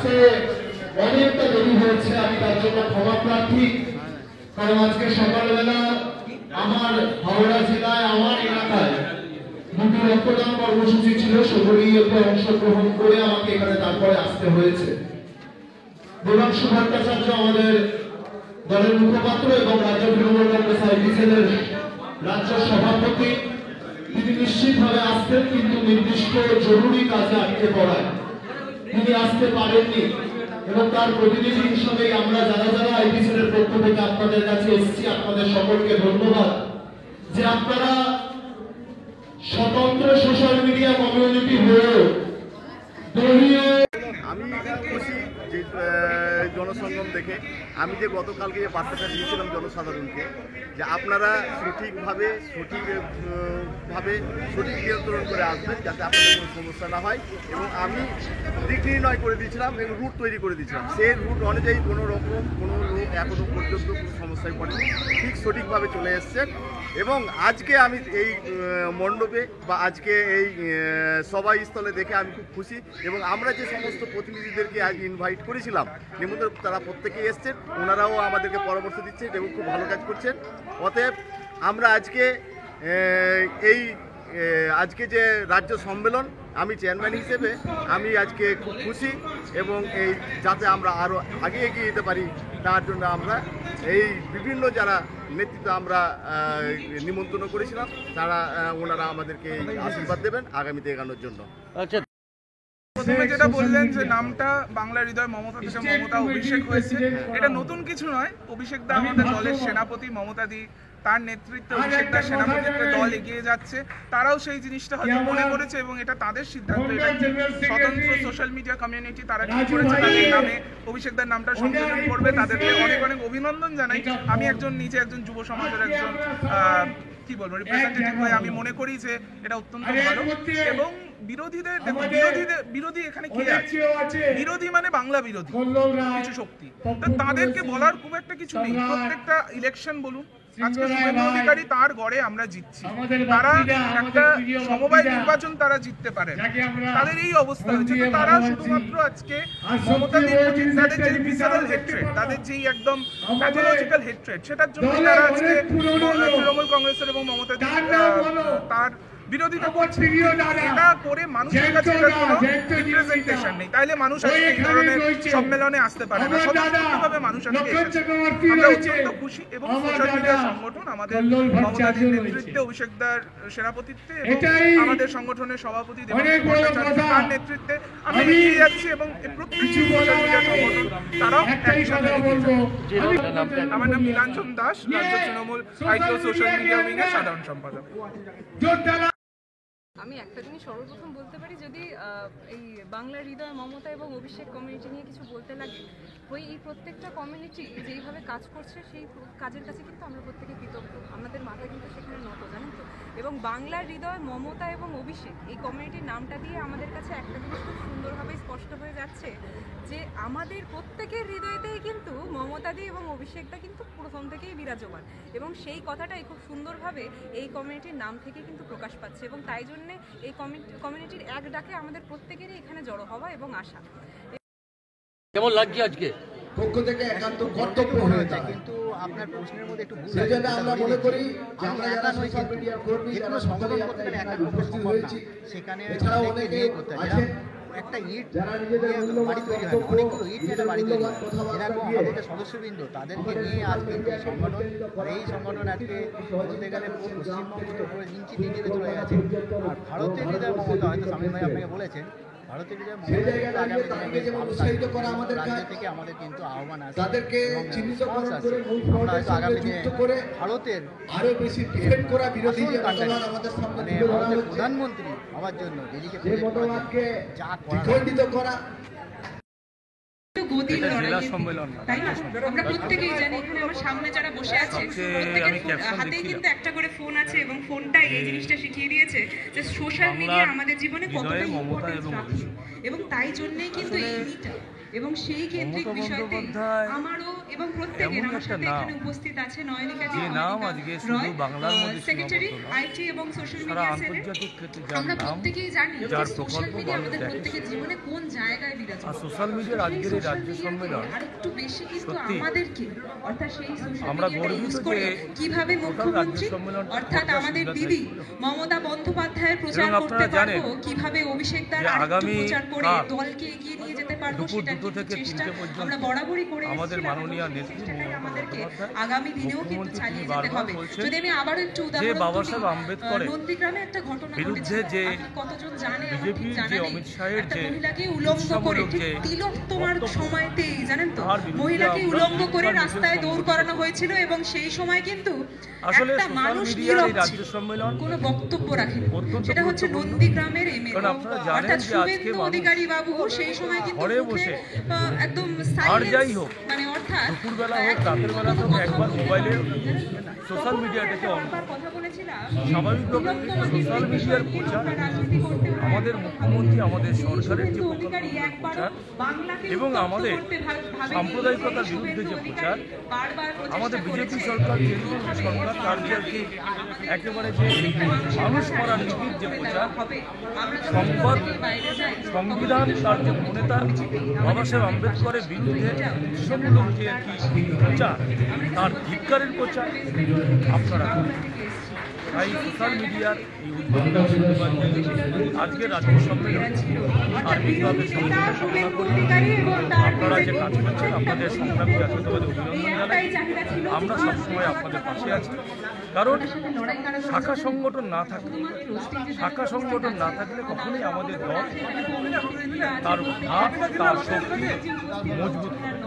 আসতে অনেকটা দেরি হয়েছে, আমি তার জন্য ক্ষমা প্রার্থী। কারণ আজকে সকালবেলা আমার হাওড়া জেলায় আমার এলাকায় দুটি রক্তদান কর্মসূচি ছিল, সেগুলিতে অংশগ্রহণ করে আমাকে এখানে তারপরে আসতে হয়েছে। দেবাংশু ভট্টাচার্য আমাদের দলের মুখপাত্র এবং রাজ্য তৃণমূল কংগ্রেস আইটি সেলের রাজ্য সভাপতি, তিনি নিশ্চিতভাবে আসতেন, কিন্তু নির্দিষ্ট জরুরি কাজে আটকে পড়ায় তিনি আসতে পারেননি। এবং তার প্রতিনিধি হিসেবে আমরা যারা যারা আইটি সেলের পক্ষ থেকে আপনাদের কাছে এসেছি, আপনাদের সকলকে ধন্যবাদ যে আপনারা স্বতন্ত্র সোশ্যাল মিডিয়া কমিউনিটি হয়েও দলীয়। আমি খুশি যে জনসংগম দেখে, আমি যে গতকালকে যে বার্তাটা দিয়েছিলাম জনসাধারণকে যে আপনারা সঠিকভাবে সঠিক নিয়ন্ত্রণ করে আসবেন, যাতে আপনাদের কোনো সমস্যা না হয়। এবং আমি দিক নির্ণয় করে দিয়েছিলাম এবং রুট তৈরি করে দিয়েছিলাম, সেই রুট অনুযায়ী কোনো রকম কোনো লোক এখনও পর্যন্ত কোনো সমস্যায় পড়েনি, ঠিক সঠিকভাবে চলে এসছেন। এবং আজকে আমি এই মণ্ডপে বা আজকে এই সভাস্থলে দেখে আমি খুব খুশি। এবং আমরা যে সমস্ত প্রতিনিধিদেরকে আজ ইনভাইট করেছিলাম নিমন্ত্রণ, তারা প্রত্যেকেই এসছেন, ওনারাও আমাদেরকে পরামর্শ দিচ্ছেন এবং খুব ভালো কাজ করছেন। অতএব আমরা আজকে আজকে যে রাজ্য সম্মেলন, আমি চেয়ারম্যান হিসেবে আমি আজকে খুব খুশি। এবং এই যাতে আমরা আরও আগে এগিয়ে যেতে পারি, তার জন্য আমরা এই বিভিন্ন যারা নেতৃত্ব আমরা নিমন্ত্রণ করেছিলাম, ওনারা আমাদেরকে আশীর্বাদ দেবেন আগামীতে এগানোর জন্য। আচ্ছা, প্রথমে যেটা বললেন যে নামটা বাংলা হৃদয় মমতা থেকে মমতা অভিষেক হয়েছে, এটা নতুন কিছু নয়। অভিষেক দা আমাদের দলের সেনাপতি, মমতা দি তার নেতৃত্বে অভিষেক দার সেনাপতিত্বে দল এগিয়ে যাচ্ছে। তারাও সেই জিনিসটা হয়তো মনে করেছে এবং এটা তাদের সিদ্ধান্ত। এটা স্বতন্ত্র সোশ্যাল মিডিয়া কমিউনিটি তারা ঠিক করেছে তাদের নামে অভিষেক দার নামটা সংযোজন করবে। তাদেরকে অনেক অনেক অভিনন্দন জানাই। আমি নিজে একজন যুব সমাজের একজন কি বলবো রিপ্রেজেন্টেটিভ হয়ে আমি মনে করি যে এটা অত্যন্ত ভালো। এবং বিরোধীদের বিরোধী এখানে কে আছে? বিরোধী মানে বাংলা বিরোধী কিছু শক্তি, তো তাদেরকে বলার খুব একটা কিছু নেই। প্রত্যেকটা ইলেকশন বলুন, আজকে শুভেন্দু অধিকারী তার গড়ে আমরা জিতছি, তারা একটা সমবায় নির্বাচন তারা জিততে পারে, তাদের এই অবস্থা হয়েছে। তো তারা শুধুমাত্র আজকে মমতা দির তাদের যে ভিসারাল হেট্রেড, তাদের যেই একদম প্যাথোলজিক্যাল হেট্রেড, সেটার জন্য তারা আজকে তৃণমূল কংগ্রেসের এবং মমতা তার বিরোধিতা করছে। এটা করে মানুষের কাছে কোনো রিপ্রেজেন্টেশন নেই, তাইলে মানুষ আজকে এই ধরনের সম্মেলনে আসতে পারে না। স্বতন্ত্রভাবে মানুষ আজকে এসেছে, আমরা অত্যন্ত খুশি। এবং সোশ্যাল মিডিয়া সংগঠন আমাদের মমতাদির নেতৃত্বে, অভিষেক দার সেনাপতিত্বে এবং আমাদের সংগঠনের সভাপতি দেবাংশু ভট্টাচার্য তার নেতৃত্বে আমরা এগিয়ে যাচ্ছি। এবং প্রত্যেকটি সোশ্যাল মিডিয়া সংগঠন তারাও একই সাথে এগিয়ে যাচ্ছে। আমার নাম নীলাঞ্জন দাস, রাজ্য তৃণমূল আইটি সোশ্যাল মিডিয়া উইংয়ের সাধারণ সম্পাদক। আমি একটা জিনিস সর্বপ্রথম বলতে পারি, যদি এই বাংলা হৃদয় মমতা এবং অভিষেক কমিউনিটি নিয়ে কিছু বলতে লাগে, এই প্রত্যেকটা কমিউনিটি যেইভাবে কাজ করছে সেই কাজের কাছে কিন্তু আমরা প্রত্যেকে কৃতজ্ঞ, আমাদের মাথা কিন্তু সেখানে নত, জানেন তো। এবং বাংলার হৃদয় মমতা এবং অভিষেক এই কমিউনিটির নামটা দিয়ে আমাদের কাছে একটা জিনিস খুব সুন্দরভাবে স্পষ্ট হয়ে যাচ্ছে যে আমাদের প্রত্যেকের হৃদয়তেই কিন্তু মমতাদি এবং অভিষেকটা কিন্তু প্রথম থেকেই বিরাজমান, এবং সেই কথাটাই খুব সুন্দরভাবে এই কমিউনিটির নাম থেকে কিন্তু প্রকাশ পাচ্ছে। এবং তাই জন্যে এই কমিউনিটির এক ডাকে আমাদের প্রত্যেকেরই এখানে জড়ো হওয়া এবং আসা। কেমন লাগছে আজকে? পক্ষ থেকে একান্ত কর্তব্য হয়ে যায়, কিন্তু আপনার প্রশ্নের মধ্যে একটু ভুল আছে। আমরা মনে করি যে আমরা যারা সোশ্যাল মিডিয়া কর্মী, যারা সংগঠন করতে গেলে একান্ত উপস্থিত হয়েছি, সেখানে এছাড়াও অনেকে আছেন একটা ইট যারা নিজেদের বাড়ি তৈরি হয়, অনেকগুলো ইট যেটা বাড়ি তৈরি হয়, এরকম আমাদের সদস্যবৃন্দ তাদেরকে নিয়ে আজকে এই সংগঠন, এই সংগঠন আজকে বলতে গেলে পশ্চিমবঙ্গ তো পুরো ইঞ্চি নিয়ে চলে গেছে। আর ভারতের হৃদয় মমতা, হয়তো সামনে ভাই আপনাকে বলেছেন, ভারতের হৃদয় মমতা আগামী দিনে উৎসাহিত করা আমাদের রাজ্য থেকে আমাদের কিন্তু আহ্বান আছে, তাদেরকে চিহ্নিত আছে। আমরা হয়তো আগামী দিনে ভারতের আরো বেশি ডিফেন্ড করা বিরোধী আমাদের সামনে ভারতের প্রধানমন্ত্রী হওয়ার জন্য যা দ্বিখণ্ডিত করা আমরা প্রত্যেকেই জানি, এখানে আমার সামনে যারা বসে আছে প্রত্যেকের হাতেই কিন্তু একটা করে ফোন আছে, এবং ফোনটাই এই জিনিসটা শিখিয়ে দিয়েছে যে সোশ্যাল মিডিয়া আমাদের জীবনে কতটা ইম্পর্টেন্স রাখে। এবং তাই জন্যই কিন্তু এবং সেই কেন্দ্রিক বিষয়তে আমারও এবং প্রত্যেকের আমার সাথে এখানে উপস্থিত আছে নয়নিকা জি, সেক্রেটারি আইটি এবং সোশ্যাল মিডিয়া সেলের। আমরা প্রত্যেকেই জানি যে সোশ্যাল মিডিয়া আমাদের প্রত্যেকের জীবনে কোন জায়গায় বিরাজ করে। সোশ্যাল মিডিয়ার আজকের এই রাজ্য সম্মেলন আরেকটু বেশি কিন্তু আমাদেরকে অর্থাৎ সেই সোশ্যাল মিডিয়াটা ইউজ করে কিভাবে মুখ্যমন্ত্রী অর্থাৎ আমাদের দিদি মমতা বন্দ্যোপাধ্যায়ের প্রচার করতে পারবো, কিভাবে অভিষেক দ্বার আরেকটু প্রচার করে দলকে এগিয়ে নিয়ে যেতে পারবো, সেটা কিন্তু চেষ্টা আমরা বরাবরই করে আমাদের মাননীয় নেত্রী আমাদেরকে আগামী দিনেও কিন্তু চালিয়ে যেতে হবে। যদি আমি আবারও একটু উদাহরণ বাবা সাহেব আম্বেদকরের নন্দীগ্রামে একটা ঘটনা ঘটেছে, আপনি কতজন জানেন বিজেপির যে অমিত শাহের একটা যে মহিলাকে উলঙ্গ করে তিলক তোমার সময়তেই জানেন তো মহিলাকে উলঙ্গ করে রাস্তায় দৌড় করানো হয়েছিল এবং সেই সময় কিন্তু একটা মানুষ কোনো বক্তব্য রাখেনি। সেটা হচ্ছে নন্দীগ্রামের এমএলএ অর্থাৎ শুভেন্দু অধিকারী বাবু সেই সময় কিন্তু একদম সাইলেন্স মানে অর্থাৎ দুপুরবেলা হোক রাতের বেলা হোক একবার মোবাইলে সোশ্যাল মিডিয়াটাকে অন কথা বলেছিলাম স্বাভাবিকভাবে সোশ্যাল মিডিয়ার প্রচার আমাদের মুখ্যমন্ত্রী আমাদের সরকারের যে প্রচার এবং আমাদের সাম্প্রদায়িকতার বিরুদ্ধে যে প্রচার আমাদের বিজেপি সরকার কেন্দ্রীয় সরকার তার যে আর কি একেবারে যে মানুষ করার নীতির যে প্রচার সংবিধান তার যে নেতা বাবা সাহেব আম্বেদকরের বিরুদ্ধে ভীষণমূলক যে আর কি প্রচার তার ধিক্কারের প্রচার আপনারা তাই সোশ্যাল মিডিয়ার এই উদ্যোগটা আজকে রাজ্য সম্মেলন আর্থিকভাবে কামনা করি। আপনারা যে কাজ করছেন আপনাদের সংগ্রামী জাতীয়তাবাদী অভিনন্দন জানাই। আমরা সবসময় আপনাদের পাশে আছি, কারণ শাখা সংগঠন না থাকলে কখনোই আমাদের দল তার ভাব তার শক্তি মজবুত হবে।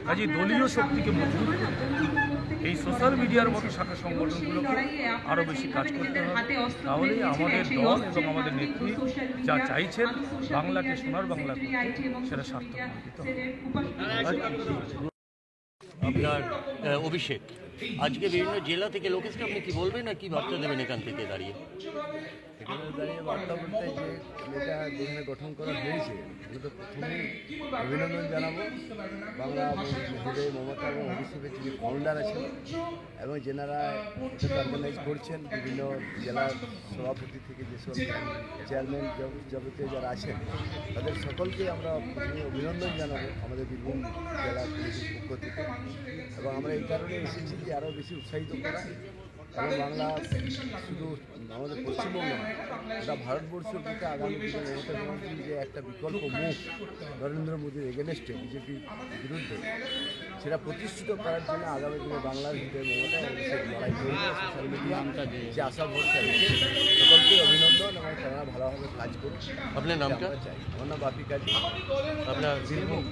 কাজে দলীয় শক্তিকে মজবুত করতে এই সোশ্যাল মিডিয়ার মতো শাখা সংগঠনগুলোকে আরও বেশি কাজ করতে হবে, তাহলেই আমাদের দল এবং আমাদের নেত্রী যা চাইছেন বাংলাকে সোনার বাংলা করতে সেটা সার্থক হবে। আপনার অভিষেক আজকে বিভিন্ন জেলা থেকে লোকেশকে আপনি কি বলবেন না কি বার্তা দেবেন এখান থেকে দাঁড়িয়ে? এখানে দাঁড়িয়ে বার্তা বলতে যে এটা যেখানে গঠন করা হয়েছে আমি তো প্রথমেই অভিনন্দন জানাবো বাংলা হৃদয় মমতা এবং অভিষেকের যিনি ফাউন্ডার আছেন এবং যেনারা এটা অর্গানাইজ করছেন বিভিন্ন জেলার সভাপতি থেকে যেসব চেয়ারম্যান যাবতীয় যারা আছেন তাদের সকলকে আমরা প্রথমে অভিনন্দন জানাবো আমাদের বীরভূম জেলা কমিটির পক্ষ থেকে। এবং আমরা এই কারণে এসেছি যে আরও বেশি উৎসাহিত করা এবং বাংলা শুধু আমাদের পশ্চিমবঙ্গ গোটা ভারতবর্ষের বুকে আগামী দিনে মমতা ব্যানার্জির যে একটা বিকল্প মুখ নরেন্দ্র মোদীর এগেনস্টে বিজেপির বিরুদ্ধে সেটা প্রতিষ্ঠিত করার জন্য আগামী দিনে বাংলার হৃদয় মমতা অভিষেক লড়াই করবে। সোশ্যাল মিডিয়া যে আশা ভরসা রেখে সকলকে অভিনন্দন এবং তারা ভালোভাবে কাজ করুন। আপনার নামটা? আমার নাম বাপি কাজী, আপনার বীরভূম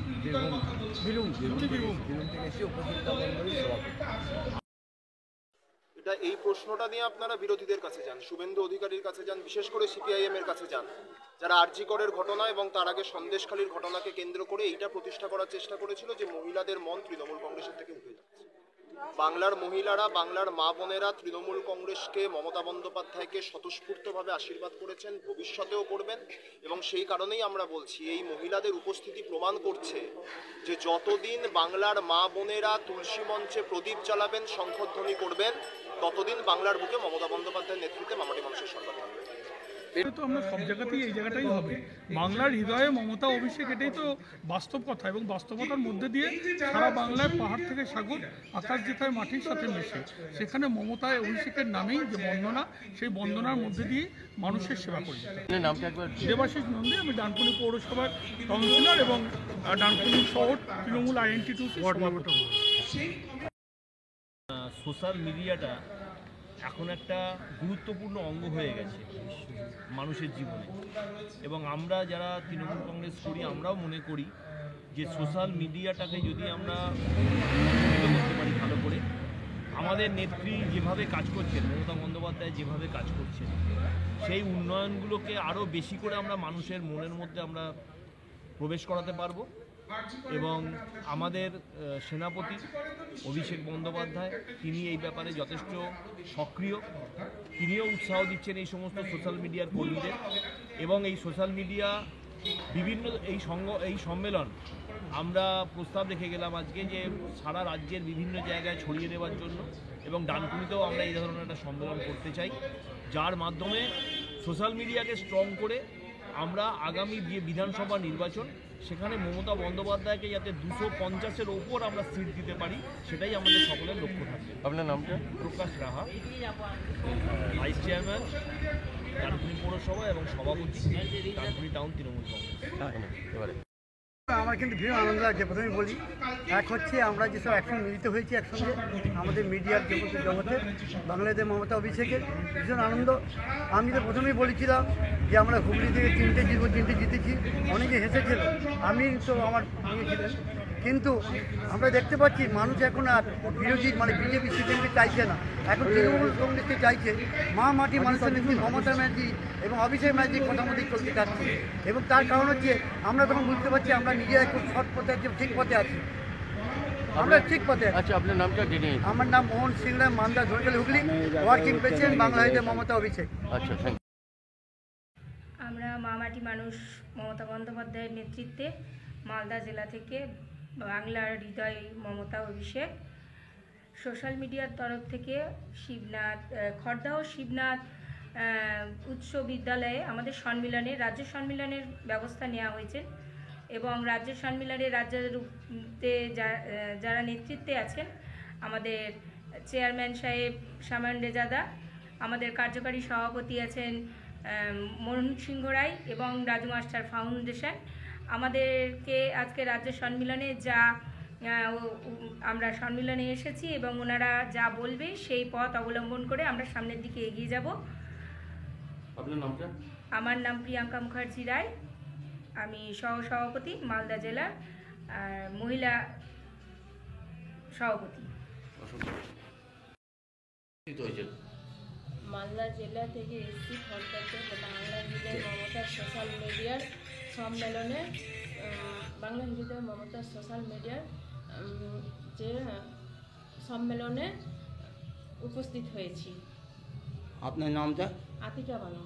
থেকে এসে উপযুক্ত মন্ডলীর সভাপতি। এই প্রশ্নটা নিয়ে আপনারা বিরোধীদের কাছে যান, শুভেন্দু অধিকারীর কাছে যান, বিশেষ করে সিপিআইএম এর কাছে যান, যারা আরজি করের ঘটনা এবং তার আগে সন্দেশখালীর ঘটনাকে কেন্দ্র করে এইটা প্রতিষ্ঠা করার চেষ্টা করেছিল যে মহিলাদের মন তৃণমূল কংগ্রেসের থেকে উঠে যাচ্ছে। বাংলার মহিলারা, বাংলার মা বোনেরা তৃণমূল কংগ্রেসকে, মমতা বন্দ্যোপাধ্যায়কে স্বতঃস্ফূর্তভাবে আশীর্বাদ করেছেন, ভবিষ্যতেও করবেন। এবং সেই কারণেই আমরা বলছি এই মহিলাদের উপস্থিতি প্রমাণ করছে যে যতদিন বাংলার মা বোনেরা তুলসী মঞ্চে প্রদীপ জ্বালাবেন, শঙ্খধ্বনি করবেন, ততদিন বাংলার বুকে মমতা বন্দ্যোপাধ্যায়ের নেতৃত্বে মামাটি মানুষের সরকার থাকবে। এটা তো আমরা সব জায়গাতেই এই জায়গাটাই হবে বাংলার হৃদয়ে মমতা অভিষেক, এটাই তো বাস্তব কথা। এবং বাস্তবতার মধ্যে দিয়ে সারা বাংলায় পাহাড় থেকে সাগর, আকাশ যেথায় মাটির সাথে মেশে, সেখানে মমতা অভিষেকের নামেই যে বন্দনা, সেই বন্দনার মধ্যে দিয়ে মানুষের সেবা করে যেতে হবে। নামটা একবার? দেবাশিস নন্দী, আমি ডানকুনি পৌরসভার কাউন্সিলর এবং ডানকুনি শহর তৃণমূল INT2 সভাপতি। সোশ্যাল মিডিয়াটা এখন একটা গুরুত্বপূর্ণ অঙ্গ হয়ে গেছে মানুষের জীবনে, এবং আমরা যারা তৃণমূল কংগ্রেস করি আমরাও মনে করি যে সোশ্যাল মিডিয়াটাকে যদি আমরা করতে পারি ভালো করে, আমাদের নেত্রী যেভাবে কাজ করছেন, মমতা বন্দ্যোপাধ্যায় যেভাবে কাজ করছেন, সেই উন্নয়নগুলোকে আরও বেশি করে আমরা মানুষের মনের মধ্যে আমরা প্রবেশ করাতে পারবো। এবং আমাদের সেনাপতি অভিষেক বন্দ্যোপাধ্যায় তিনি এই ব্যাপারে যথেষ্ট সক্রিয়, তিনিও উৎসাহ দিচ্ছেন এই সমস্ত সোশ্যাল মিডিয়ার কর্মীদের। এবং এই সোশ্যাল মিডিয়া বিভিন্ন এই সম্মেলন আমরা প্রস্তাব রেখে গেলাম আজকে যে সারা রাজ্যের বিভিন্ন জায়গায় ছড়িয়ে দেওয়ার জন্য, এবং ডানকুনিতেও আমরা এই ধরনের একটা সম্মেলন করতে চাই, যার মাধ্যমে সোশ্যাল মিডিয়াকে স্ট্রং করে আমরা আগামী যে বিধানসভা নির্বাচন সেখানে মমতা বন্দ্যোপাধ্যায়কে যাতে 250-এর ওপর আমরা সিট দিতে পারি, সেটাই আমাদের সকলের লক্ষ্য থাকবে। আপনার নামটা? প্রকাশ রাহা, ভাইস চেয়ারম্যান ডানকুনি পৌরসভা এবং সভাপতি ডানকুনি টাউন তৃণমূল কংগ্রেস। আমার কিন্তু ভীষণ আনন্দ লাগছে। প্রথমেই বলি, এক হচ্ছে আমরা যেসব একসঙ্গে মিলিত হয়েছি একসঙ্গে আমাদের মিডিয়ার জগতে বাংলাদেশ মমতা অভিষেকের ভীষণ আনন্দ। আমি তো প্রথমেই বলেছিলাম যে আমরা হুগলি থেকে 3টে জিতেছি, অনেকে হেসেছিল, আমি তো আমার নিয়েছিলেন, কিন্তু আমরা দেখতে পাচ্ছি মানুষ এখন আর বিরোধী মানে বিজেপি সিপিএমকে চাইছে না, এখন তৃণমূল কংগ্রেসকে চাইছে। মা মাটি মানুষের নেত্রী মমতা ব্যানার্জি এবং অভিষেক ব্যানার্জি কথা মতোই চলতে চাচ্ছি, এবং তার কারণ হচ্ছে আমরা তখন বুঝতে পারছি আমরা নিজেরা একটু সৎ পথে আছি, ঠিক পথে আছি, আমরা ঠিক পথে আছি। আচ্ছা, আপনার নামটা জেনে? আমার নাম মোহন সিং রায়, মালদা ধরকেল হুগলি, ওয়ার্কিং প্রেসিডেন্ট বাংলাদেশে মমতা অভিষেক। আচ্ছা, থ্যাংক ইউ। আমরা মা মাটি মানুষ মমতা বন্দ্যোপাধ্যায়ের নেতৃত্বে মালদা জেলা থেকে বাংলার হৃদয় মমতা অভিষেক সোশ্যাল মিডিয়ার তরফ থেকে শিবনাথ খড়দহ শিবনাথ উচ্চ বিদ্যালয়ে আমাদের সম্মিলনের রাজ্য সম্মিলনের ব্যবস্থা নেওয়া হয়েছে, এবং রাজ্য সম্মিলনের রাজ্যতে যারা নেতৃত্বে আছেন আমাদের চেয়ারম্যান সাহেব সামান রেজাদা, আমাদের কার্যকারী সভাপতি আছেন মোহন সিংহ রায় এবং রাজু মাস্টার ফাউন্ডেশন। আমাদেরকে আজকে রাজ্য সম্মিলনে যা আমরা সম্মিলনে এসেছি এবং ওনারা যা বলবে সেই পথ অবলম্বন করে আমরা সামনের দিকে এগিয়ে যাব। আপনার নামটা? আমার নাম প্রিয়াঙ্কা মুখার্জি রায়, আমি সহসভাপতি মালদা জেলার মহিলা সভাপতি। মালদা জেলা থেকে এসছি খড়দহতে বাংলা হৃদয় মমতা সোশ্যাল মিডিয়ার সম্মেলনে, বাংলা হৃদয় মমতা সোশ্যাল মিডিয়ার যে সম্মেলনে উপস্থিত হয়েছি। আপনার নামটা? আতিকা বানু।